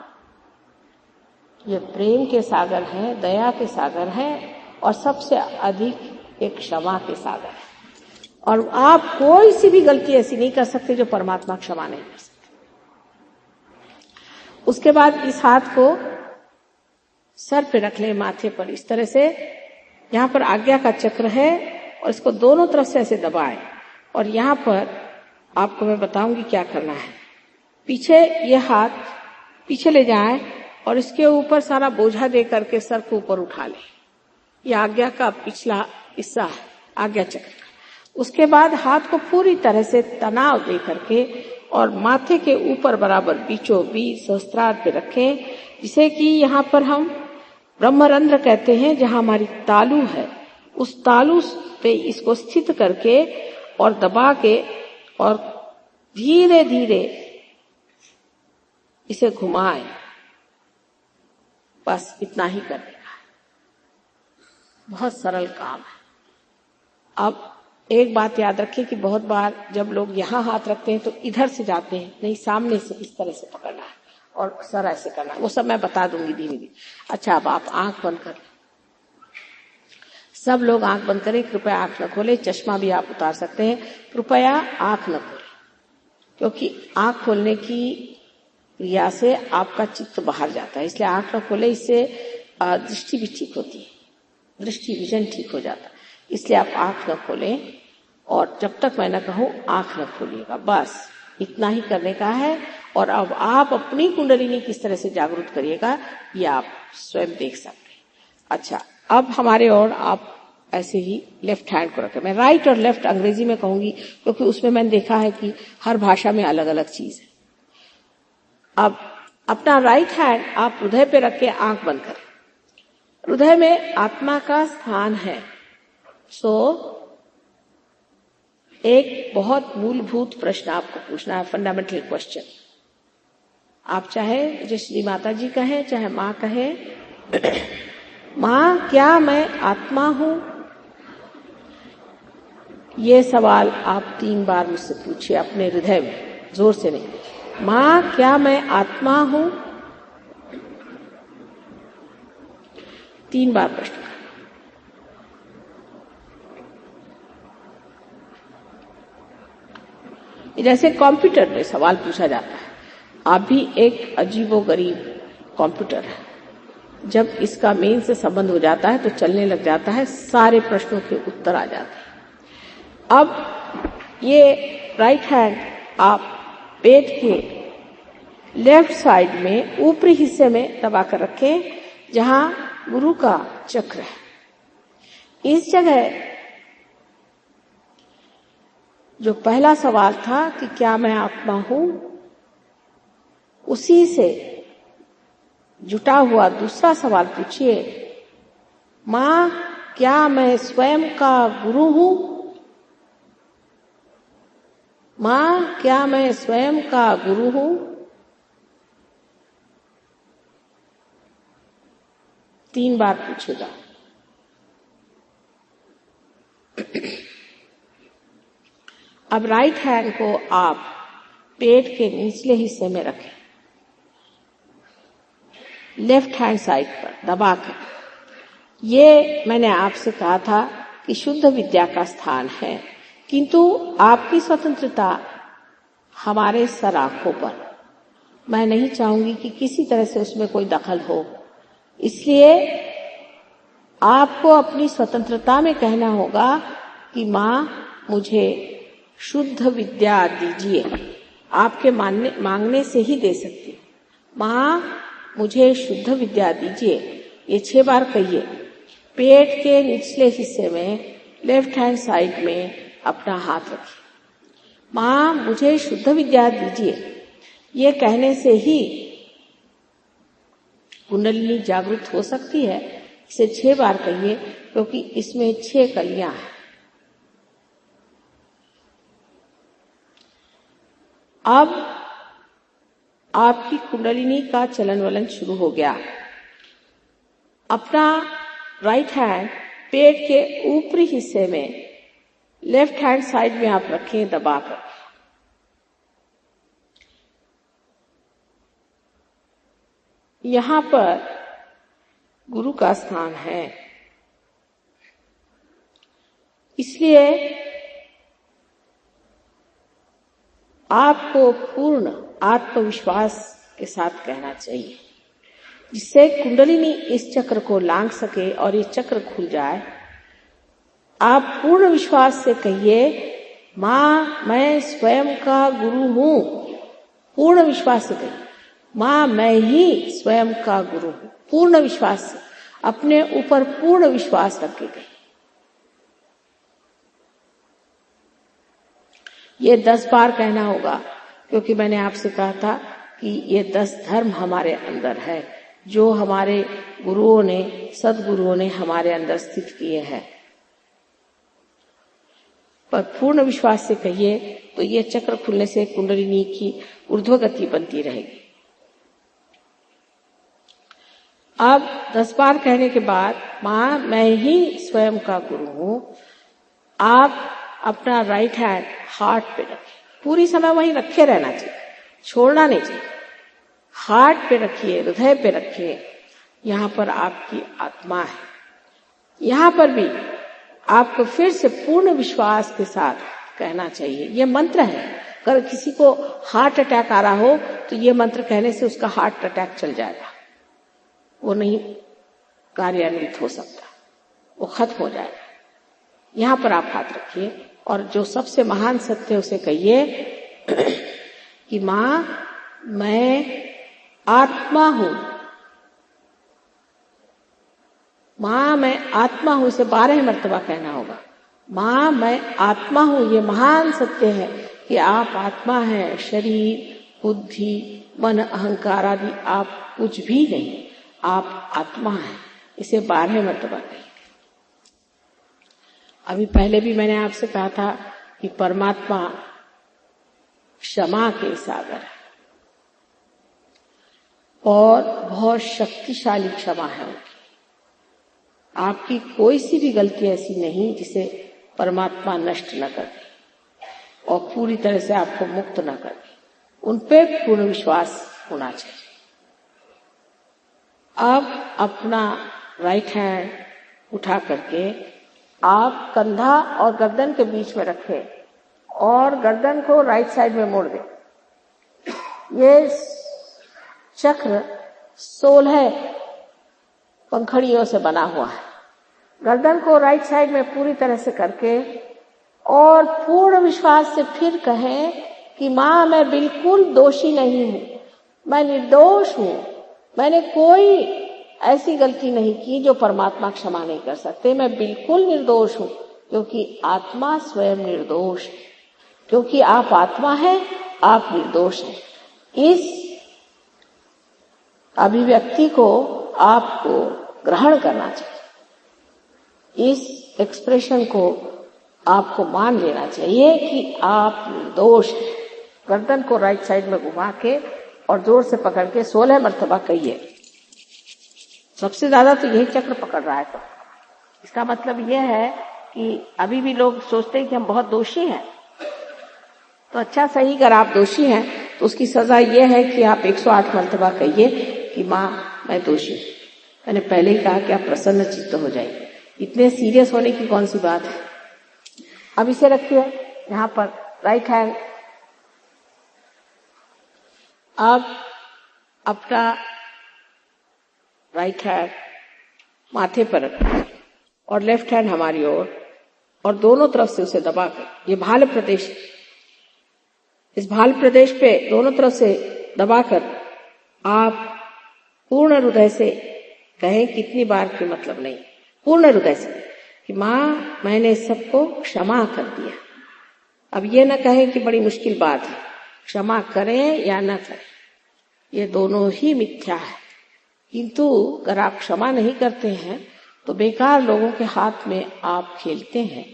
D: ये प्रेम के सागर हैं, दया के सागर हैं और सबसे अधिक एक क्षमा के सागर है। और आप कोई सी भी गलती ऐसी नहीं कर सकते जो परमात्मा क्षमा नहीं कर सकते। उसके बाद इस हाथ को सर पे रख ले, माथे पर इस तरह से, यहां पर आज्ञा का चक्र है और इसको दोनों तरफ से ऐसे दबाएं। और यहां पर आपको मैं बताऊंगी क्या करना है। पीछे ये हाथ पीछे ले जाएं और इसके ऊपर सारा बोझा दे करके सर को ऊपर उठा ले। ये आज्ञा का पिछला हिस्सा है, आज्ञा चक्र। उसके बाद हाथ को पूरी तरह से तनाव दे करके और माथे के ऊपर बराबर बीचों बीच सहस्त्रार पे रखें, जिसे कि यहाँ पर हम ब्रह्मरंध्र कहते हैं, जहां हमारी तालू है, उस तालू पे इसको स्थित करके और दबा के और धीरे धीरे इसे घुमाएं। बस इतना ही करने का है, बहुत सरल काम है। अब एक बात याद रखिए कि बहुत बार जब लोग यहाँ हाथ रखते हैं तो इधर से जाते हैं, नहीं सामने से इस तरह से पकड़ना है और सर ऐसे करना है, वो सब मैं बता दूंगी धीमे धीमे। अच्छा, अब आप आंख बंद कर, सब लोग आंख बंद करें, कृपया आंख न खोले, चश्मा भी आप उतार सकते हैं, कृपया आंख न खोले, क्योंकि आंख खोलने की क्रिया से आपका चित्त बाहर जाता है, इसलिए आंख न खोले, इससे दृष्टि भी ठीक होती है, दृष्टि विजन ठीक हो जाता है, इसलिए आप आंख न खोलें और जब तक मैं न कहूं आंख न खोलिएगा, बस इतना ही करने का है। और अब आप अपनी कुंडलिनी किस तरह से जागरूक करिएगा ये आप स्वयं देख सकते हैं। अच्छा, अब हमारे और आप ऐसे ही लेफ्ट हैंड को रखें। मैं राइट और लेफ्ट अंग्रेजी में कहूंगी क्योंकि उसमें मैंने देखा है कि हर भाषा में अलग अलग चीज है। अब अपना राइट हैंड आप हृदय पे रख के आंख बंद करें। हृदय में आत्मा का स्थान है। एक बहुत मूलभूत प्रश्न आपको पूछना है, फंडामेंटल क्वेश्चन। आप चाहे मुझे श्री माता जी कहें, चाहे माँ कहें, माँ क्या मैं आत्मा हूं? ये सवाल आप 3 बार मुझसे पूछिए अपने हृदय में, जोर से नहीं। माँ क्या मैं आत्मा हूं? 3 बार प्रश्न। जैसे कंप्यूटर में सवाल पूछा जाता है, आप भी एक अजीबोगरीब कंप्यूटर है। जब इसका मेन से संबंध हो जाता है तो चलने लग जाता है, सारे प्रश्नों के उत्तर आ जाते हैं। अब ये राइट हैंड आप पेट के लेफ्ट साइड में ऊपरी हिस्से में दबा कर रखें, जहां गुरु का चक्र है। इस जगह जो पहला सवाल था कि क्या मैं आत्मा हूं, उसी से जुटा हुआ दूसरा सवाल पूछिए, मां क्या मैं स्वयं का गुरु हूं? मां क्या मैं स्वयं का गुरु हूं? तीन बार पूछेगा। अब राइट हैंड को आप पेट के निचले हिस्से में रखें, लेफ्ट हैंड साइड पर दबाकर। ये मैंने आपसे कहा था कि शुद्ध विद्या का स्थान है, किंतु आपकी स्वतंत्रता हमारे सर आंखों पर। मैं नहीं चाहूंगी कि किसी तरह से उसमें कोई दखल हो, इसलिए आपको अपनी स्वतंत्रता में कहना होगा कि मां मुझे शुद्ध विद्या दीजिए। आपके मांगने से ही दे सकती हूं। मां मुझे शुद्ध विद्या दीजिए, ये 6 बार कहिए। पेट के निचले हिस्से में लेफ्ट हैंड साइड में अपना हाथ रखिए। माँ मुझे शुद्ध विद्या दीजिए, ये कहने से ही कुंडलिनी जागृत हो सकती है। इसे 6 बार कहिए, क्योंकि इसमें 6 कलियां हैं। अब आपकी कुंडलिनी का चलन वलन शुरू हो गया। अपना राइट हैंड पेट के ऊपरी हिस्से में लेफ्ट हैंड साइड में आप रखें दबाकर। यहां पर गुरु का स्थान है, इसलिए आपको पूर्ण आत्मविश्वास के साथ कहना चाहिए, जिससे कुंडलिनी इस चक्र को लांघ सके और ये चक्र खुल जाए। आप पूर्ण विश्वास से कहिए, माँ मैं स्वयं का गुरु हूं। पूर्ण विश्वास से कहिए, माँ मैं ही स्वयं का गुरु हूं। पूर्ण विश्वास से, अपने ऊपर पूर्ण विश्वास रख के कहिए। ये 10 बार कहना होगा, क्योंकि मैंने आपसे कहा था कि ये 10 धर्म हमारे अंदर है, जो हमारे गुरुओं ने, सदगुरुओं ने हमारे अंदर स्थित किए हैं। पर पूर्ण विश्वास से कहिए तो ये चक्र खुलने से कुंडलिनी की ऊर्ध्वगति बनती रहेगी। अब 10 बार कहने के बाद, माँ मैं ही स्वयं का गुरु हूं। आप अपना राइट हैंड हार्ट पे रखिए, पूरी समय वहीं रखे रहना चाहिए, छोड़ना नहीं चाहिए। हार्ट पे रखिए, हृदय पे रखिए, यहां पर आपकी आत्मा है। यहां पर भी आपको फिर से पूर्ण विश्वास के साथ कहना चाहिए। ये मंत्र है, अगर किसी को हार्ट अटैक आ रहा हो तो ये मंत्र कहने से उसका हार्ट अटैक चल जाएगा, वो नहीं कार्यान्वित हो सकता, वो खत्म हो जाएगा। यहां पर आप हाथ रखिए और जो सबसे महान सत्य है उसे कहिए कि माँ मैं आत्मा हूं। माँ मैं आत्मा हूं, इसे 12 मर्तबा कहना होगा। माँ मैं आत्मा हूं, ये महान सत्य है कि आप आत्मा हैं। शरीर, बुद्धि, मन, अहंकार आदि आप कुछ भी नहीं, आप आत्मा हैं। इसे 12 मर्तबा कहिए। अभी पहले भी मैंने आपसे कहा था कि परमात्मा क्षमा के सागर है और बहुत शक्तिशाली क्षमा है उनकी। आपकी कोई सी भी गलती ऐसी नहीं जिसे परमात्मा नष्ट न कर दे और पूरी तरह से आपको मुक्त न कर दे। उन पे पूर्ण विश्वास होना चाहिए। अब अपना राइट हैंड उठा करके आप कंधा और गर्दन के बीच में रखें और गर्दन को राइट साइड में मोड़ दें। ये चक्र 16 पंखड़ियों से बना हुआ है। गर्दन को राइट साइड में पूरी तरह से करके और पूर्ण विश्वास से फिर कहें कि माँ मैं बिल्कुल दोषी नहीं हूं, मैं निर्दोष हूं। मैंने कोई ऐसी गलती नहीं की जो परमात्मा क्षमा नहीं कर सकते। मैं बिल्कुल निर्दोष हूं, क्योंकि आत्मा स्वयं निर्दोष है। क्योंकि आप आत्मा हैं, आप निर्दोष हैं। इस अभिव्यक्ति को आपको ग्रहण करना चाहिए। इस एक्सप्रेशन को आपको मान लेना चाहिए कि आप निर्दोष हैं। गर्दन को राइट साइड में घुमा के और जोर से पकड़ के 16 मर्तबा कहिए। सबसे ज्यादा तो यही चक्र पकड़ रहा है। तो इसका मतलब यह है कि अभी भी लोग सोचते हैं कि हम बहुत दोषी हैं। तो अच्छा सही, अगर आप दोषी हैं तो उसकी सजा यह है कि आप 108 मर्तबा कहिए कि माँ मैं दोषी हूं। मैंने पहले ही कहा कि आप प्रसन्न चित्त हो जाइए। इतने सीरियस होने की कौन सी बात है। अब इसे रखिए यहां पर राइट हैंड। अब अपना राइट हैंड माथे पर रखिए और लेफ्ट हैंड हमारी ओर और दोनों तरफ से उसे दबाकर, ये भाल प्रदेश, इस भाल प्रदेश पे दोनों तरफ से दबाकर आप पूर्ण हृदय से कहें, कितनी बार के मतलब नहीं, पूर्ण हृदय से कि माँ मैंने सबको क्षमा कर दिया। अब ये न कहें कि बड़ी मुश्किल बात है, क्षमा करें या न करें, ये दोनों ही मिथ्या है। किंतु अगर आप क्षमा नहीं करते हैं तो बेकार लोगों के हाथ में आप खेलते हैं।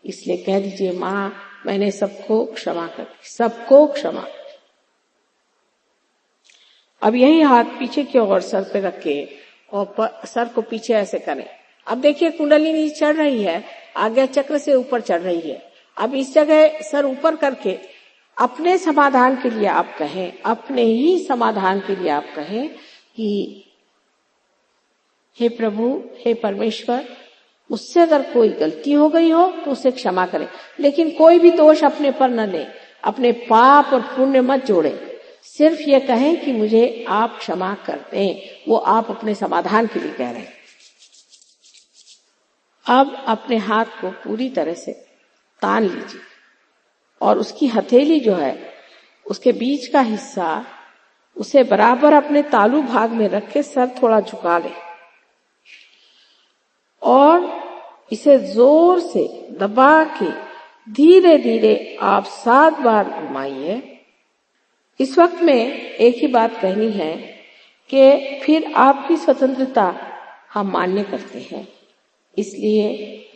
D: इसलिए कह दीजिए, माँ मैंने सबको क्षमा कर दी, सबको क्षमा कर दी। अब यही हाथ पीछे की ओर सर पे रखे और सर को पीछे ऐसे करें। अब देखिए कुंडलिनी चढ़ रही है, आज्ञा चक्र से ऊपर चढ़ रही है। अब इस जगह सर ऊपर करके अपने समाधान के लिए आप कहें, अपने ही समाधान के लिए आप कहें कि हे प्रभु, हे परमेश्वर, मुझसे अगर कोई गलती हो गई हो तो उसे क्षमा करें, लेकिन कोई भी दोष अपने पर न ले, अपने पाप और पुण्य मत जोड़े। सिर्फ ये कहें कि मुझे आप क्षमा कर दें, वो आप अपने समाधान के लिए कह रहे हैं। अब अपने हाथ को पूरी तरह से तान लीजिए और उसकी हथेली जो है, उसके बीच का हिस्सा, उसे बराबर अपने तालू भाग में रख के सर थोड़ा झुका ले और इसे जोर से दबा के धीरे धीरे आप 7 बार घुमाइए। इस वक्त में एक ही बात कहनी है कि फिर आपकी स्वतंत्रता हम मान्य करते हैं, इसलिए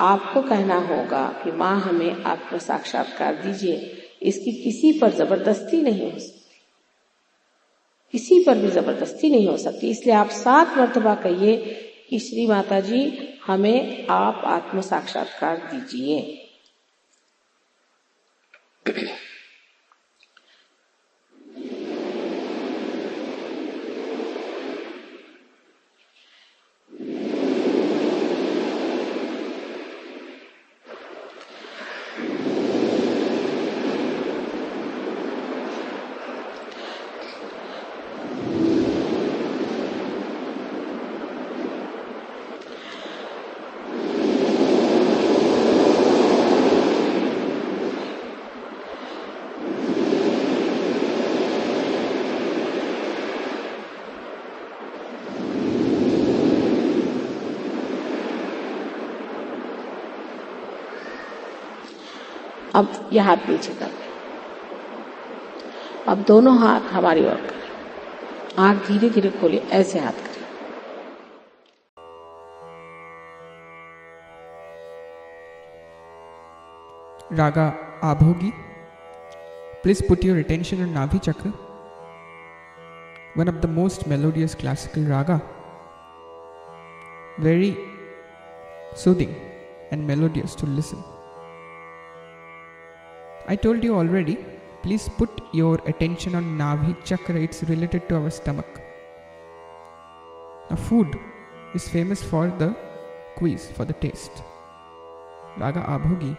D: आपको कहना होगा कि माँ हमें आत्म साक्षात्कार दीजिए। इसकी किसी पर जबरदस्ती नहीं हो सकती, किसी पर भी जबरदस्ती नहीं हो सकती। इसलिए आप 7 मर्तबा कहिए कि श्री माता जी हमें आप आत्म साक्षात्कार दीजिए। अब यह हाथ नीचे कर लें। अब दोनों हाथ हमारी ओर करें, आंख धीरे धीरे खोलिए, ऐसे हाथ करें।
E: Raga Abhogi. Please put your attention on Navi Chakra, one of the most melodious classical raga, very soothing and melodious to listen. I told you already, please put your attention on Navi Chakra, it's related to our stomach. Now food is famous for the quiz, for the taste. Raga Abhogi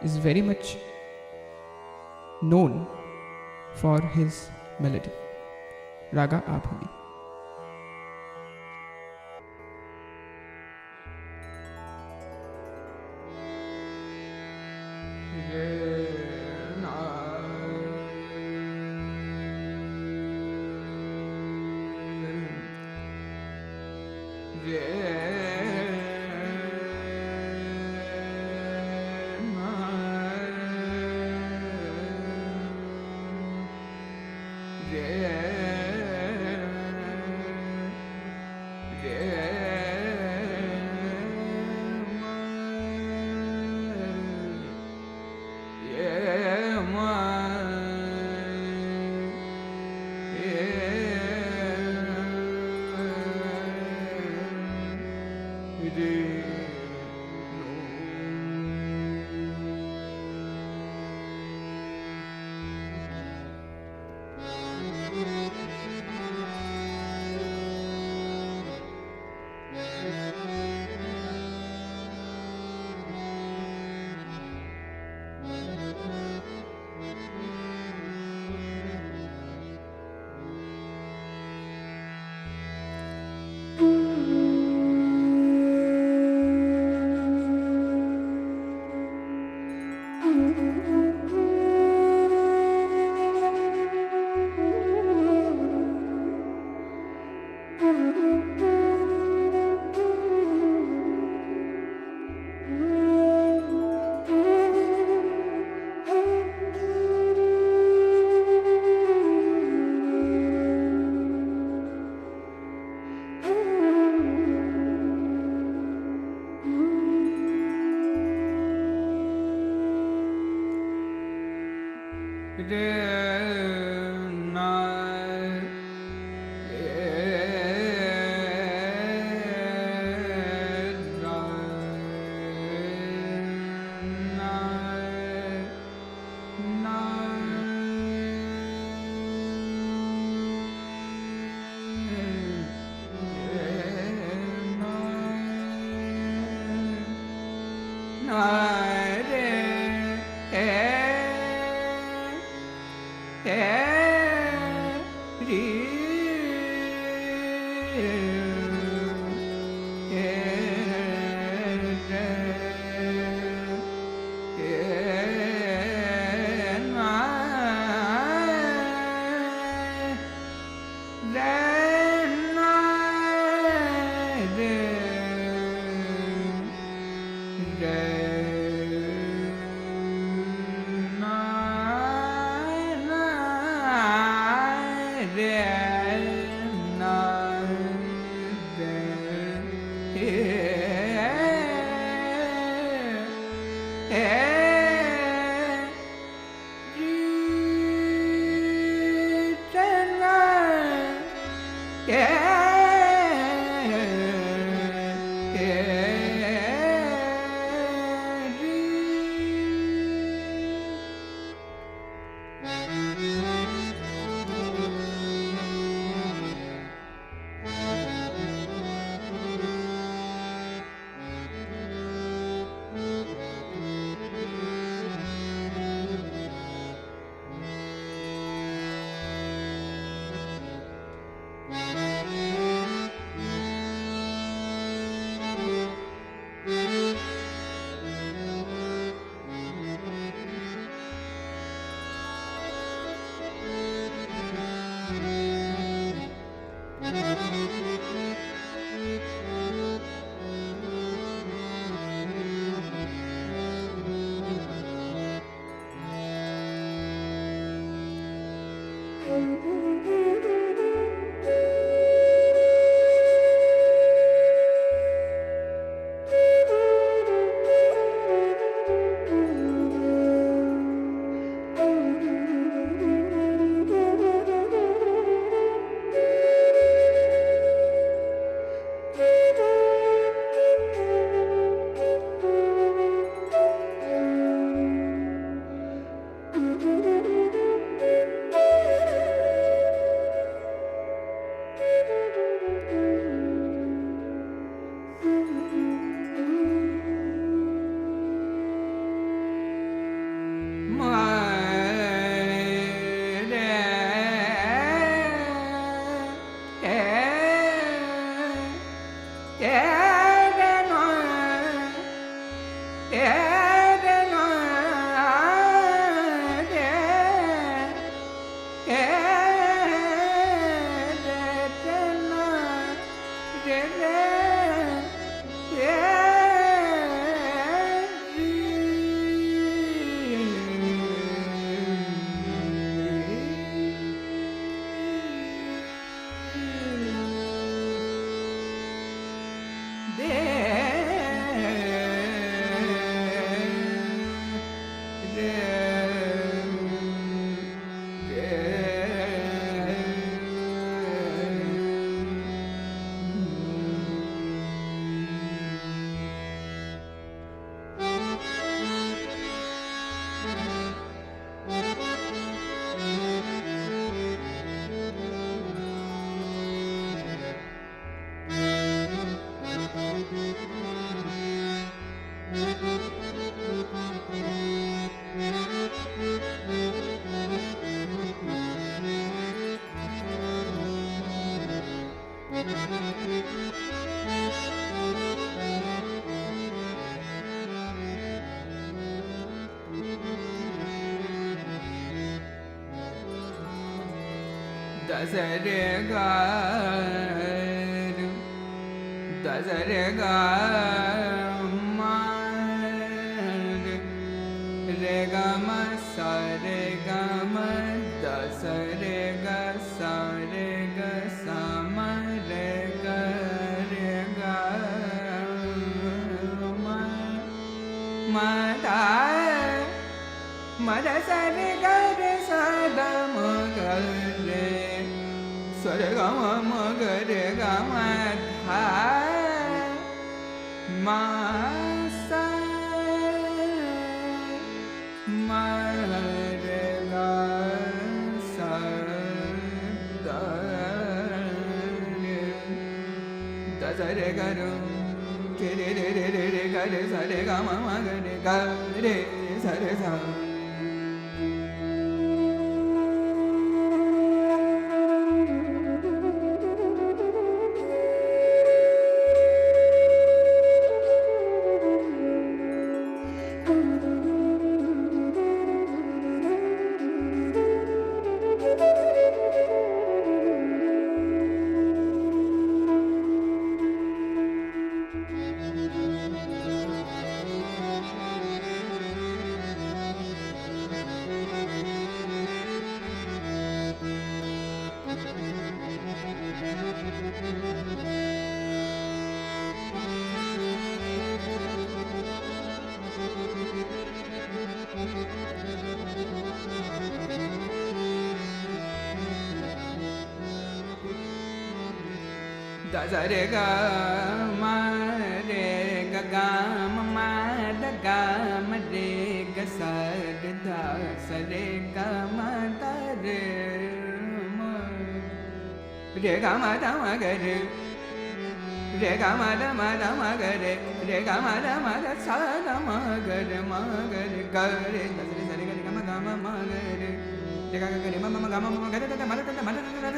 E: is very much known for his melody. Raga Abhogi. दसरे गा दसरे गा रे ग म सा रे ग म दसरे ग सा रे ग सा म रे ग म म दा म द सा रे ग रे सा द म ग रे सा रे ग म ग रे ग म धा म सा म रे ग सा द रे ग रे रे रे रे रे रे ग रे सा रे ग म ग रे ग रे सा रे सा Da sa re ga ma re ga ga ma da ga ma re ga sa re da sa re ga ma da re ma re ga ma da ma ga re ga ma da ma ga re ga ma da sa da ma ga re ga re da sa re ga ma ma ga re re ga ga re ma ga ma ga da da ma da da ma da da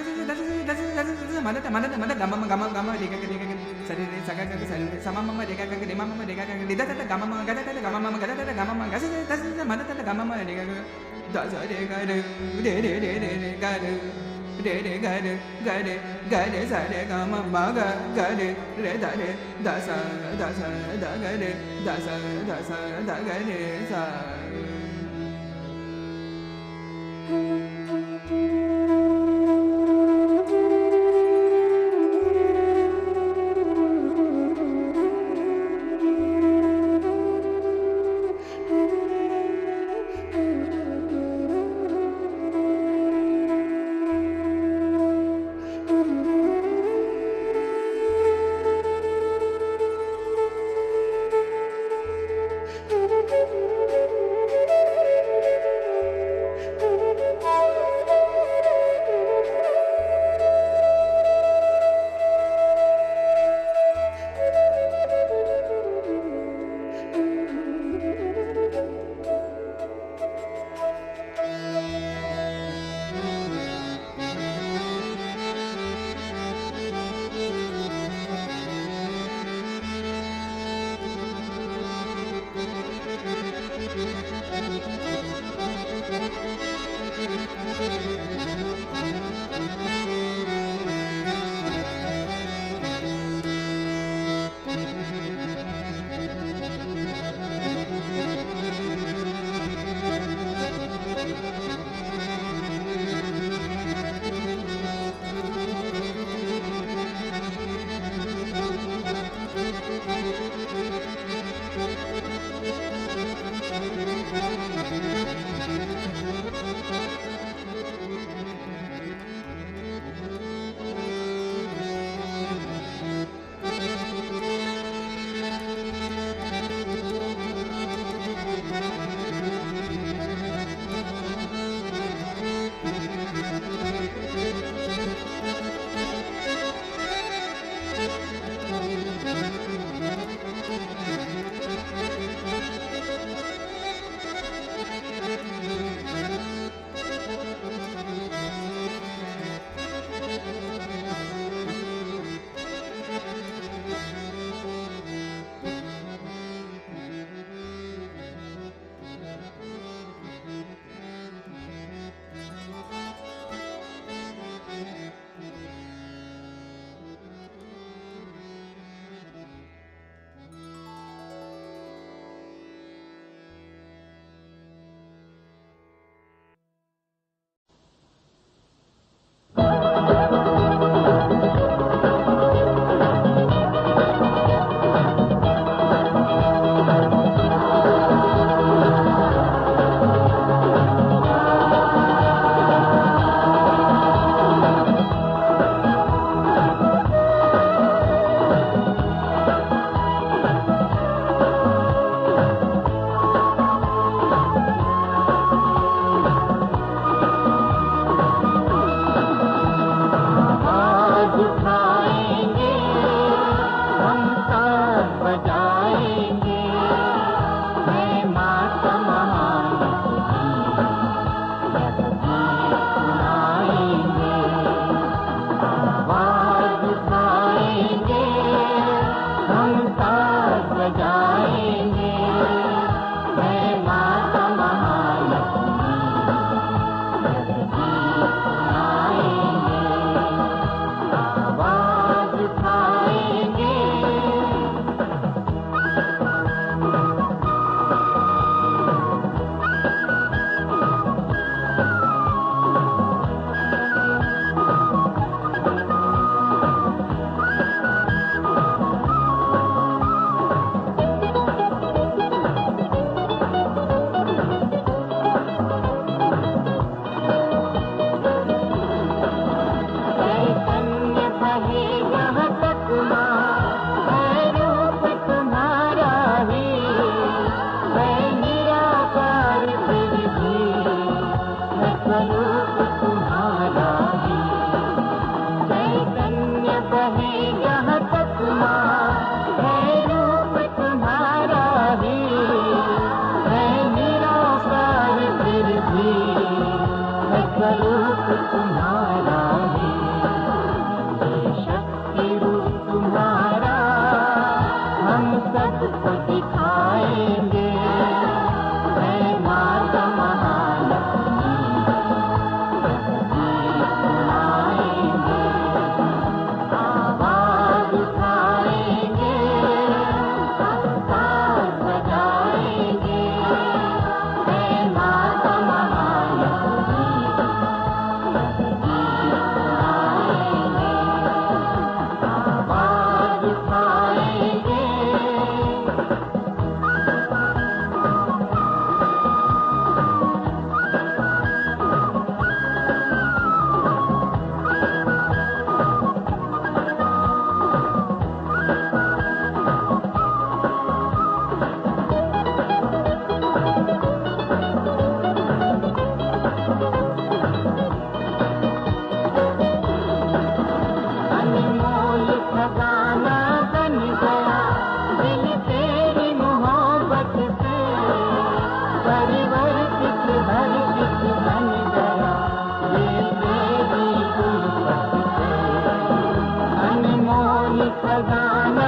F: सदा